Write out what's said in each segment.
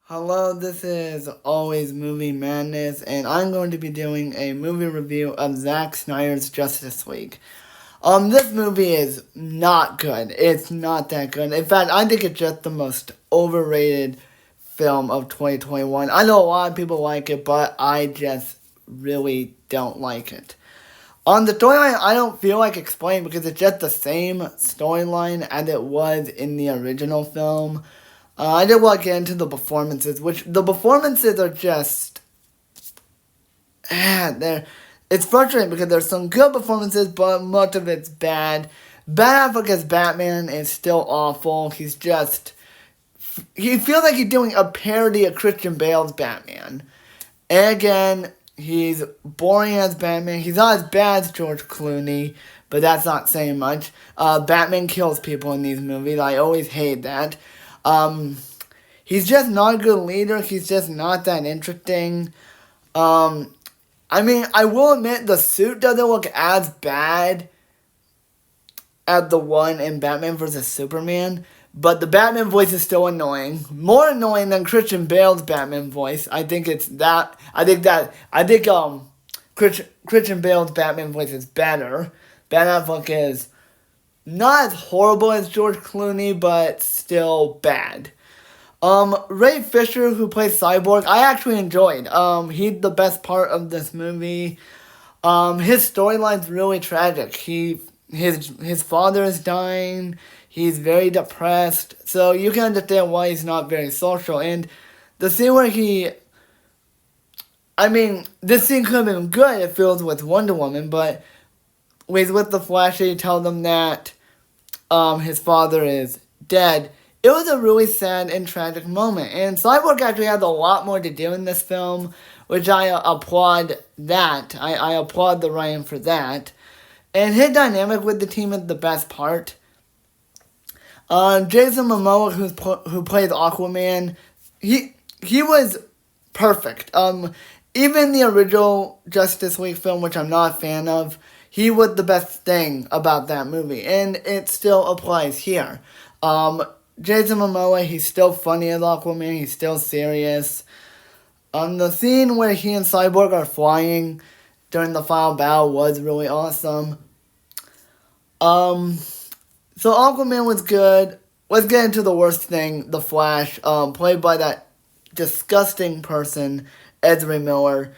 Hello, this is Always Movie Madness, and I'm going to be doing a movie review of Zack Snyder's Justice League. This movie is not good. It's not that good. In fact, I think it's just the most overrated film of 2021. I know a lot of people like it, but I just really don't like it. On the storyline, I don't feel like explaining because it's just the same storyline as it was in the original film. I did want to get into the performances, which the performances are just, they're, it's frustrating because there's some good performances, but much of it's bad. Ben Affleck as Batman is still awful. He feels like he's doing a parody of Christian Bale's Batman. And again, he's boring as Batman. He's not as bad as George Clooney, but that's not saying much. Batman kills people in these movies. I always hate that. Um, he's just not a good leader. He's just not that interesting. I will admit the suit doesn't look as bad as the one in Batman vs. Superman, but the Batman voice is still annoying. More annoying than Christian Bale's Batman voice. Christian Bale's Batman voice is better. Ben Affleck is not as horrible as George Clooney, but still bad. Ray Fisher, who plays Cyborg, I actually enjoyed. He's the best part of this movie. His storyline's really tragic. His father is dying. He's very depressed. So you can understand why he's not very social. And the scene where this scene could have been good if it was with Wonder Woman, but with the Flash, he tells them that his father is dead. It was a really sad and tragic moment. And Cyborg actually has a lot more to do in this film, which I applaud that. I applaud the writing for that. And his dynamic with the team is the best part. Jason Momoa, who plays Aquaman, he was perfect. Even the original Justice League film, which I'm not a fan of, he was the best thing about that movie, and it still applies here. Jason Momoa, he's still funny as Aquaman, he's still serious. The scene where he and Cyborg are flying during the final battle was really awesome. So Aquaman was good. Let's get into the worst thing, The Flash, played by that disgusting person, Ezra Miller,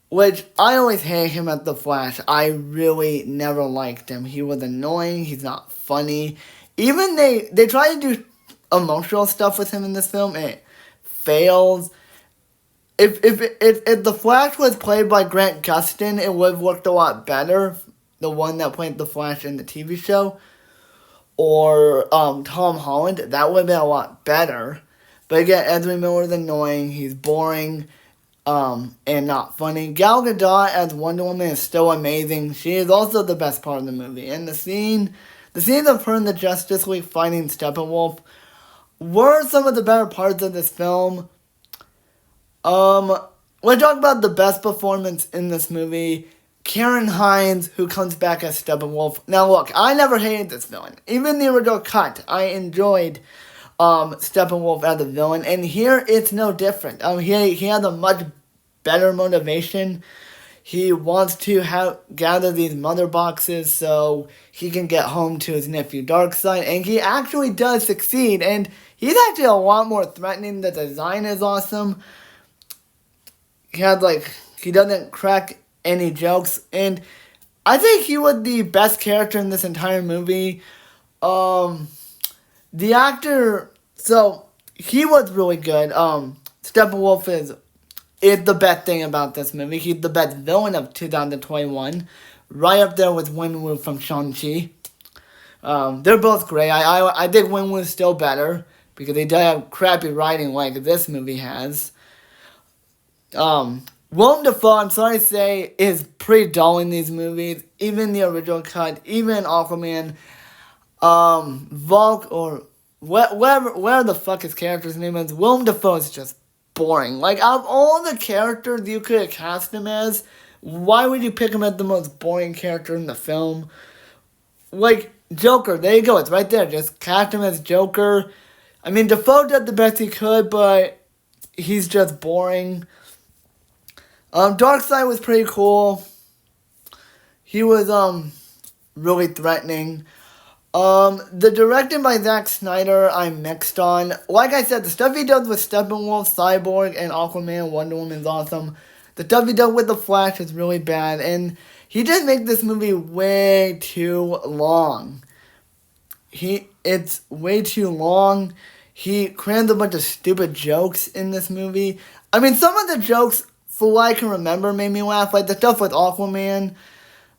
which I always hate him at The Flash. I really never liked him. He was annoying. He's not funny. Even they try to do emotional stuff with him in this film, and it fails. If The Flash was played by Grant Gustin, it would have worked a lot better. The one that played The Flash in the TV show. Or Tom Holland, that would have been a lot better. But again, Ezra Miller is annoying. He's boring. And not funny. Gal Gadot as Wonder Woman is still amazing. She is also the best part of the movie. And the scenes of her in the Justice League fighting Steppenwolf were some of the better parts of this film. Let's talk about the best performance in this movie. Karen Hines, who comes back as Steppenwolf. Now look, I never hated this villain. Even the original cut, I enjoyed Steppenwolf as a villain, and here it's no different. He has a much better motivation. He wants to gather these mother boxes so he can get home to his nephew Darkseid, and he actually does succeed, and he's actually a lot more threatening. The design is awesome. He doesn't crack any jokes, and I think he was the best character in this entire movie. The actor, so he was really good. Steppenwolf is the best thing about this movie. He's the best villain of 2021. Right up there with Wenwu from Shang-Chi. They're both great. I think Wenwu's still better because he does have crappy writing like this movie has. Willem Dafoe, I'm sorry to say, is pretty dull in these movies. Even the original cut, even Aquaman. Volk or whatever the fuck his character's name is, Willem Dafoe is just boring. Like, out of all the characters you could have cast him as, why would you pick him as the most boring character in the film? Like, Joker, there you go, it's right there. Just cast him as Joker. I mean, Dafoe did the best he could, but he's just boring. Darkseid was pretty cool. He was really threatening. The directing by Zack Snyder, I'm mixed on. Like I said, the stuff he does with Steppenwolf, Cyborg, and Aquaman and Wonder Woman is awesome. The stuff he does with The Flash is really bad, and he just made this movie way too long. It's way too long. He crams a bunch of stupid jokes in this movie. I mean, some of the jokes, for what I can remember, made me laugh, like the stuff with Aquaman,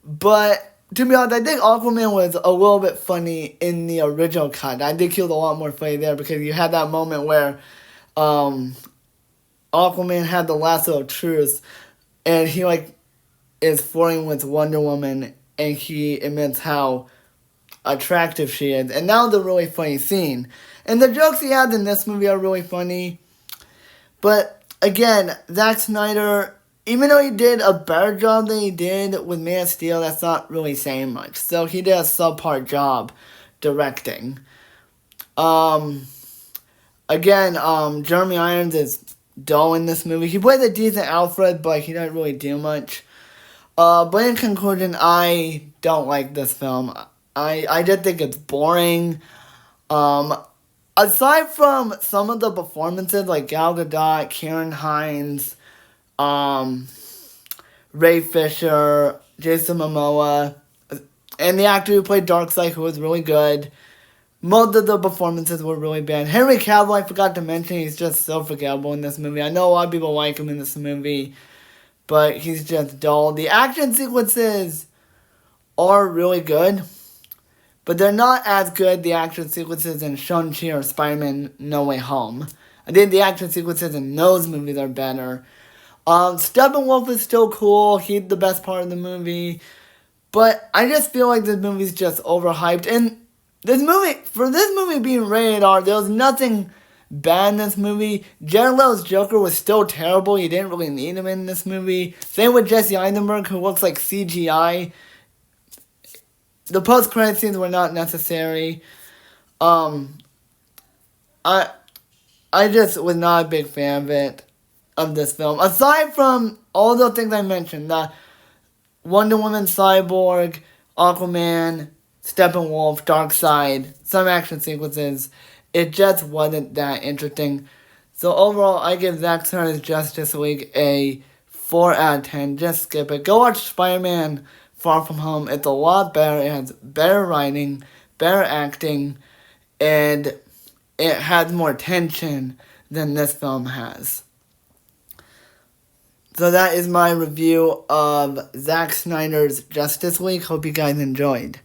but to be honest, I think Aquaman was a little bit funny in the original cut. I think he was a lot more funny there because you had that moment where Aquaman had the lasso of truth and he is flirting with Wonder Woman and he admits how attractive she is. And that was a really funny scene. And the jokes he has in this movie are really funny. But again, Zack Snyder, even though he did a better job than he did with Man of Steel, that's not really saying much. So he did a subpar job directing. Again, Jeremy Irons is dull in this movie. He plays a decent Alfred, but he doesn't really do much. But in conclusion, I don't like this film. I just think it's boring. Aside from some of the performances like Gal Gadot, Karen Hines, Ray Fisher, Jason Momoa, and the actor who played Darkseid, who was really good. Most of the performances were really bad. Henry Cavill, I forgot to mention, he's just so forgettable in this movie. I know a lot of people like him in this movie, but he's just dull. The action sequences are really good, but they're not as good, the action sequences in Shang-Chi or Spider-Man No Way Home. I think the action sequences in those movies are better. Steppenwolf is still cool. He's the best part of the movie. But I just feel like this movie's just overhyped. And for this movie being rated R, there was nothing bad in this movie. Jared Leto's Joker was still terrible. You didn't really need him in this movie. Same with Jesse Eisenberg, who looks like CGI. The post-credit scenes were not necessary. I just was not a big fan of this film. Aside from all the things I mentioned, the Wonder Woman, Cyborg, Aquaman, Steppenwolf, Darkseid, some action sequences, it just wasn't that interesting. So overall, I give Zack Snyder's Justice League a 4 out of 10. Just skip it. Go watch Spider-Man Far From Home. It's a lot better. It has better writing, better acting, and it has more tension than this film has. So that is my review of Zack Snyder's Justice League. Hope you guys enjoyed.